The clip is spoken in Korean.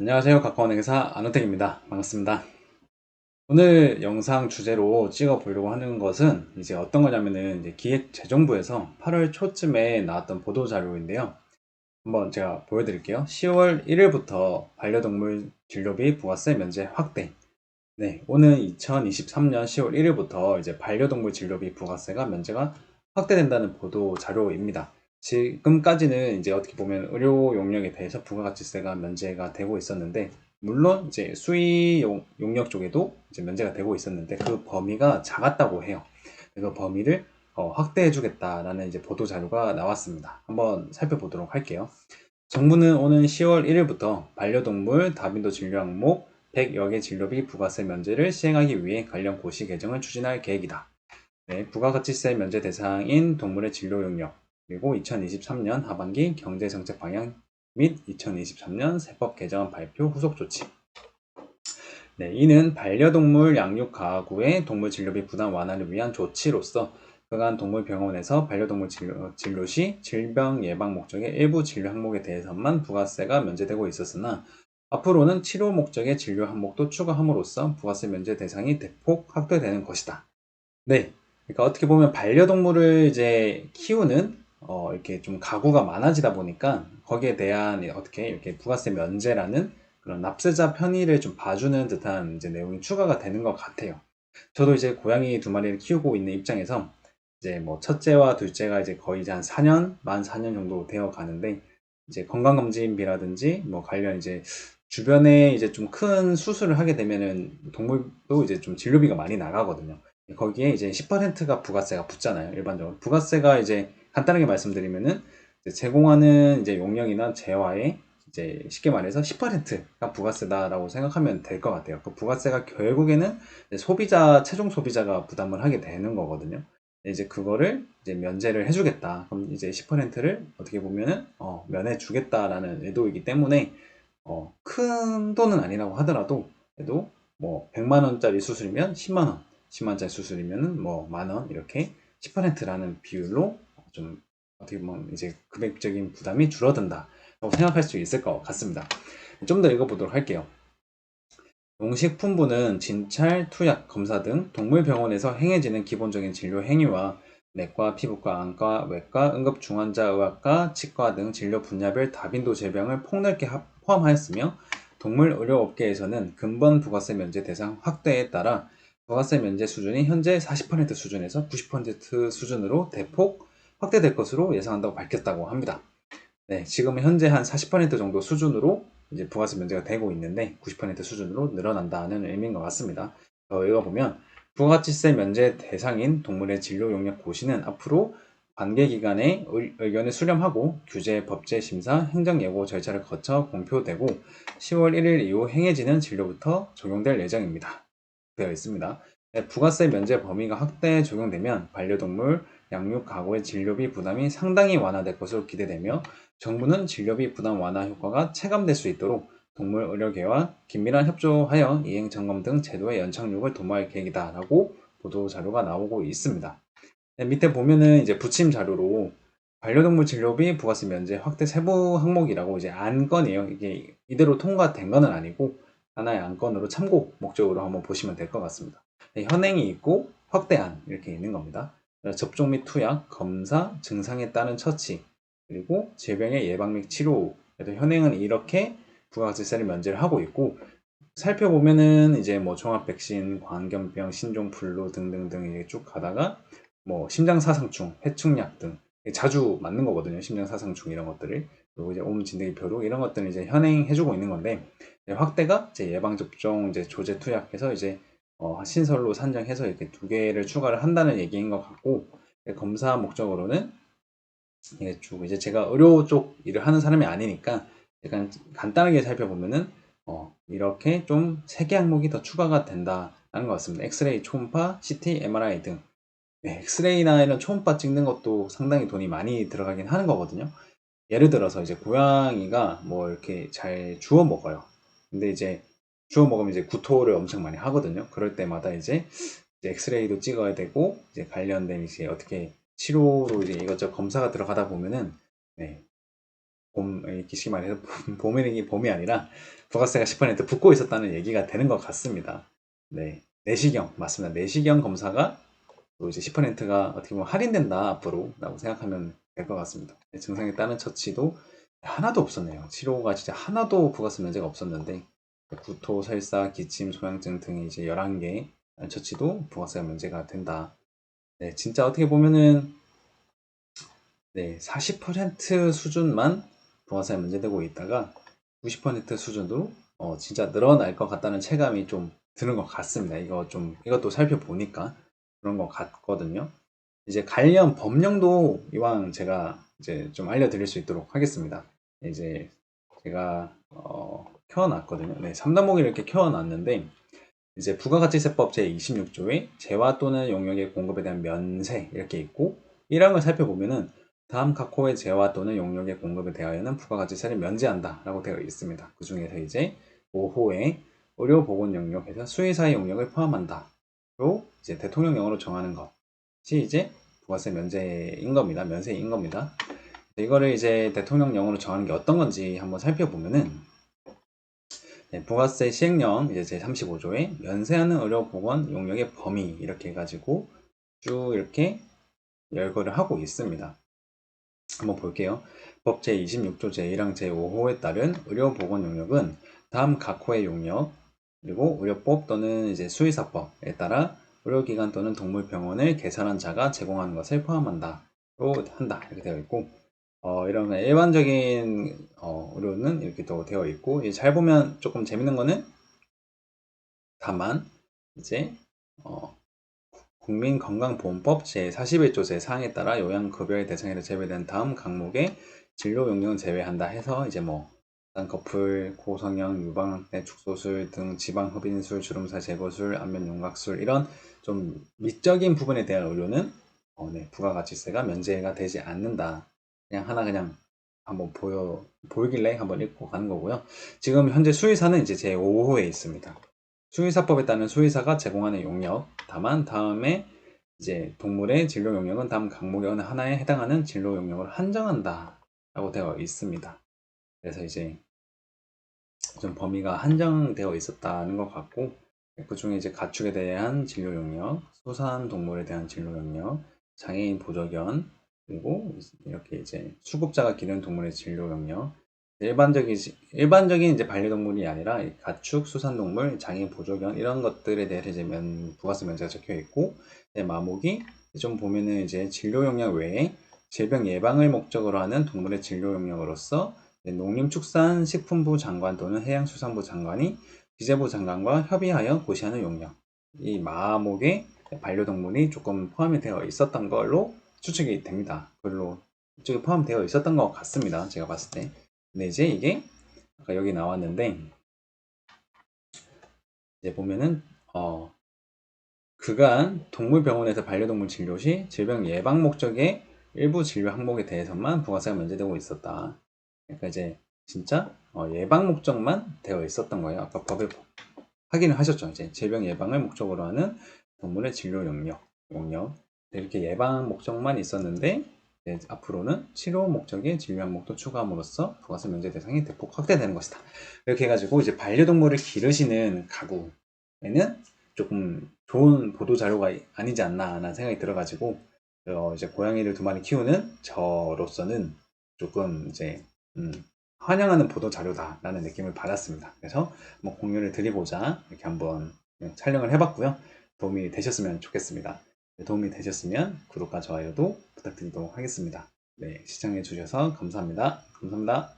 안녕하세요. 가까운 회사 안호택입니다. 반갑습니다. 오늘 영상 주제로 찍어 보려고 하는 것은 이제 어떤 거냐면은 이제 기획재정부에서 8월 초쯤에 나왔던 보도 자료인데요. 한번 제가 보여드릴게요. 10월 1일부터 반려동물 진료비 부가세 면제 확대. 네, 오는 2023년 10월 1일부터 이제 반려동물 진료비 부가세가 면제가 확대된다는 보도 자료입니다. 지금까지는 이제 어떻게 보면 의료 용역에 대해서 부가가치세가 면제가 되고 있었는데, 물론 이제 수의 용역 쪽에도 이제 면제가 되고 있었는데 그 범위가 작았다고 해요. 그 범위를 확대해 주겠다라는 이제 보도 자료가 나왔습니다. 한번 살펴보도록 할게요. 정부는 오는 10월 1일부터 반려동물 다빈도 진료 항목 100여 개 진료비 부가세 면제를 시행하기 위해 관련 고시 개정을 추진할 계획이다. 네, 부가가치세 면제 대상인 동물의 진료 용역, 그리고 2023년 하반기 경제정책 방향 및 2023년 세법 개정 발표 후속 조치. 네, 이는 반려동물 양육 가구의 동물 진료비 부담 완화를 위한 조치로서 그간 동물병원에서 반려동물 진료 시 질병 예방 목적의 일부 진료 항목에 대해서만 부가세가 면제되고 있었으나 앞으로는 치료 목적의 진료 항목도 추가함으로써 부가세 면제 대상이 대폭 확대되는 것이다. 네. 그러니까 어떻게 보면 반려동물을 이제 키우는 이렇게 좀 가구가 많아지다 보니까 거기에 대한 어떻게 이렇게 부가세 면제라는 그런 납세자 편의를 좀 봐주는 듯한 이제 내용이 추가가 되는 것 같아요. 저도 이제 고양이 두 마리를 키우고 있는 입장에서 이제 뭐 첫째와 둘째가 이제 거의 이제 한 4년, 만 4년 정도 되어 가는데 이제 건강검진비라든지 뭐 관련 이제 주변에 이제 좀 큰 수술을 하게 되면은 동물도 이제 좀 진료비가 많이 나가거든요. 거기에 이제 10%가 부가세가 붙잖아요. 일반적으로. 부가세가 이제 간단하게 말씀드리면은 이제 제공하는 이제 용량이나 재화에 이제 쉽게 말해서 10%가 부가세다라고 생각하면 될 것 같아요. 그 부가세가 결국에는 소비자, 최종 소비자가 부담을 하게 되는 거거든요. 이제 그거를 이제 면제를 해주겠다. 그럼 이제 10%를 어떻게 보면은 면해주겠다라는 의도이기 때문에 큰 돈은 아니라고 하더라도 그래도 뭐 100만 원짜리 수술이면 10만 원, 10만 원짜리 수술이면은 뭐 만 원 이렇게 10%라는 비율로 좀 어떻게 보면 이제 금액적인 부담이 줄어든다라고 생각할 수 있을 것 같습니다. 좀 더 읽어보도록 할게요. 농식품부는 진찰, 투약, 검사 등 동물병원에서 행해지는 기본적인 진료 행위와 내과, 피부과, 안과, 외과, 응급중환자의학과, 치과 등 진료 분야별 다빈도 질병을 폭넓게 포함하였으며 동물 의료업계에서는 근본 부가세 면제 대상 확대에 따라 부가세 면제 수준이 현재 40% 수준에서 90% 수준으로 대폭 확대될 것으로 예상한다고 밝혔다고 합니다. 네, 지금은 현재 한 40% 정도 수준으로 이제 부가세 면제가 되고 있는데 90% 수준으로 늘어난다는 의미인 것 같습니다. 읽어보면 부가가치세 면제 대상인 동물의 진료 용역 고시는 앞으로 관계기관의 의견을 수렴하고 규제, 법제 심사, 행정예고 절차를 거쳐 공표되고 10월 1일 이후 행해지는 진료부터 적용될 예정입니다. 되어 있습니다. 네, 부가세 면제 범위가 확대 적용되면 반려동물 양육 가구의 진료비 부담이 상당히 완화될 것으로 기대되며 정부는 진료비 부담 완화 효과가 체감될 수 있도록 동물의료계와 긴밀한 협조하여 이행 점검 등 제도의 연착륙을 도모할 계획이다라고 보도 자료가 나오고 있습니다. 네, 밑에 보면은 이제 부침 자료로 반려동물 진료비 부가세 면제 확대 세부 항목이라고 이제 안건이에요. 이게 이대로 통과된 거는 아니고 하나의 안건으로 참고 목적으로 한번 보시면 될 것 같습니다. 네, 현행이 있고 확대안 이렇게 있는 겁니다. 접종 및 투약, 검사, 증상에 따른 처치, 그리고 질병의 예방 및 치료. 그래서 현행은 이렇게 부가가치세를 면제를 하고 있고 살펴보면은 이제 뭐 종합 백신, 광견병, 신종 플루 등등등 이렇게 쭉 가다가 뭐 심장사상충, 해충약 등 자주 맞는 거거든요. 심장사상충 이런 것들을. 그리고 이제 온진드기표로 이런 것들은 이제 현행해주고 있는 건데 확대가 이제 예방접종, 이제 조제 투약해서 이제 신설로 산정해서 이렇게 두 개를 추가를 한다는 얘기인 것 같고 검사 목적으로는 쭉 이제 제가 의료 쪽 일을 하는 사람이 아니니까 약간 간단하게 살펴보면은 이렇게 좀 3개 항목이 더 추가가 된다는 것 같습니다. 엑스레이, 초음파, CT, MRI 등. 네, 엑스레이나 이런 초음파 찍는 것도 상당히 돈이 많이 들어가긴 하는 거거든요. 예를 들어서 이제 고양이가 뭐 이렇게 잘 주워 먹어요. 근데 이제 주워 먹으면 이제 구토를 엄청 많이 하거든요. 그럴 때마다 이제 엑스레이도 찍어야 되고 이제 관련된 이제 어떻게 치료로 이제 이것저것 검사가 들어가다 보면은 네, 쉽게 말해서 봄이 아니라 부가세가 10% 붙고 있었다는 얘기가 되는 것 같습니다. 네, 내시경 맞습니다. 내시경 검사가 또 이제 10%가 어떻게 보면 할인된다 앞으로라고 생각하면 될 것 같습니다. 증상에 따른 처치도 하나도 없었네요. 치료가 진짜 하나도 부가세 면제가 없었는데 구토, 설사, 기침, 소양증 등의 이제 11개 처치도 부가세 면제가 된다. 네, 진짜 어떻게 보면은 네, 40% 수준만 부가세 면제되고 있다가 90% 수준으로 진짜 늘어날 것 같다는 체감이 좀 드는 것 같습니다. 이것도 살펴보니까 그런 것 같거든요. 이제 관련 법령도 이왕 제가 이제 좀 알려드릴 수 있도록 하겠습니다. 이제 제가 켜놨거든요. 네, 3단목을 이렇게 켜놨는데 이제 부가가치세법 제26조에 재화 또는 용역의 공급에 대한 면세 이렇게 있고 1항을 살펴보면은 다음 각 호의 재화 또는 용역의 공급에 대하여는 부가가치세를 면제한다 라고 되어 있습니다. 그 중에서 이제 5호에 의료보건 용역에서 수의사의 용역을 포함한다. 로 이제 대통령령으로 정하는 것이 이제 부가세 면제인 겁니다. 면세인 겁니다. 이거를 이제 대통령령으로 정하는 게 어떤 건지 한번 살펴보면은 네, 부가세 시행령 이제 제35조에 면세하는 의료보건 용역의 범위 이렇게 해가지고 쭉 이렇게 열거를 하고 있습니다. 한번 볼게요. 법 제26조 제1항 제5호에 따른 의료보건 용역은 다음 각 호의 용역 그리고 의료법 또는 이제 수의사법에 따라 의료기관 또는 동물병원을 개설한 자가 제공하는 것을 포함한다. 로 한다. 이렇게 되어 있고 이런 일반적인 의료는 이렇게 또 되어 있고 잘 보면 조금 재밌는 거는 다만 이제 국민건강보험법 제41조 제4항에 따라 요양급여의 대상에서 제외된 다음 항목의 진료 용역은 제외한다 해서 이제 뭐 쌍꺼풀, 고성형, 유방악내 축소술 등 지방흡인술, 주름살 제거술, 안면 윤곽술 이런 좀 미적인 부분에 대한 의료는 네, 부가가치세가 면제가 되지 않는다. 그냥 한번 보이길래 한번 읽고 가는 거고요. 지금 현재 수의사는 이제 제5호에 있습니다. 수의사법에 따른 수의사가 제공하는 용역, 다만 다음에 이제 동물의 진료 용역은 다음 항목의 어느 하나에 해당하는 진료 용역을 한정한다 라고 되어 있습니다. 그래서 이제 좀 범위가 한정되어 있었다는 것 같고 그 중에 이제 가축에 대한 진료 용역, 소산 동물에 대한 진료 용역, 장애인 보조견 그리고 이렇게 이제 수급자가 기른 동물의 진료 용역 일반적인 이제 반려동물이 아니라 가축, 수산동물, 장애인 보조견 이런 것들에 대해서 이제 부가세 면제가 적혀 있고 마목이 좀 보면은 이제 진료 용역 외에 질병 예방을 목적으로 하는 동물의 진료 용역으로서 농림축산식품부 장관 또는 해양수산부 장관이 기재부 장관과 협의하여 고시하는 용역. 이 마목에 반려동물이 조금 포함이 되어 있었던 걸로 추측이 됩니다. 그걸로 이쪽에 포함되어 있었던 것 같습니다. 제가 봤을 때. 근데 이제 이게 아까 여기 나왔는데 이제 보면은 그간 동물병원에서 반려동물 진료 시 질병 예방 목적의 일부 진료 항목에 대해서만 부가세가 면제되고 있었다. 그러니까 이제 진짜 예방 목적만 되어 있었던 거예요. 아까 법에 확인을 하셨죠. 이제 질병 예방을 목적으로 하는 동물의 진료 용역 이렇게 예방 목적만 있었는데 앞으로는 치료 목적의 진료 항목도 추가함으로써 부가세 면제 대상이 대폭 확대되는 것이다. 이렇게 해가지고 이제 반려동물을 기르시는 가구에는 조금 좋은 보도 자료가 아니지 않나 하는 생각이 들어가지고 이제 고양이를 2마리 키우는 저로서는 조금 이제 환영하는 보도 자료다라는 느낌을 받았습니다. 그래서 뭐 공유를 드리고자 이렇게 한번 촬영을 해봤고요. 도움이 되셨으면 좋겠습니다. 도움이 되셨으면 구독과 좋아요도 부탁드리도록 하겠습니다. 네, 시청해 주셔서 감사합니다. 감사합니다.